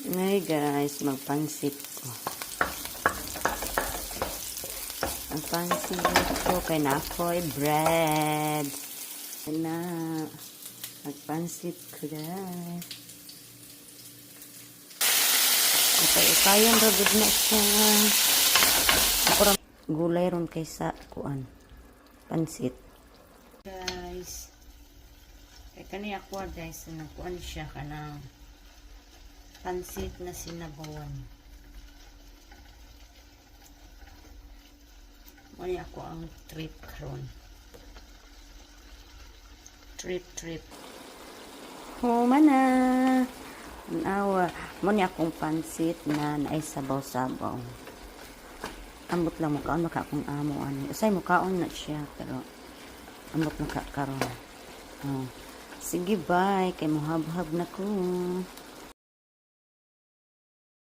Ngayon guys, magpansit ko. Ang pansit ko kay na ako'y bread. Na magpansit ko guys. Ipay-ipayan ragod na siya. Ako rin gulay ron kaysa kuan. Pansit. Guys. Kaya kani ako guys, nakuan siya kanang pansit na sinabawan. Mali ako ang trip karon. Trip. Humana. Nawa. Mali akong pansit na naisabaw-sabaw. Ambot lang mukaon maka akong amo ani. Usay mukaon na siya pero ambot maka karon. Oh. Sige bye kay muhabhab na ko.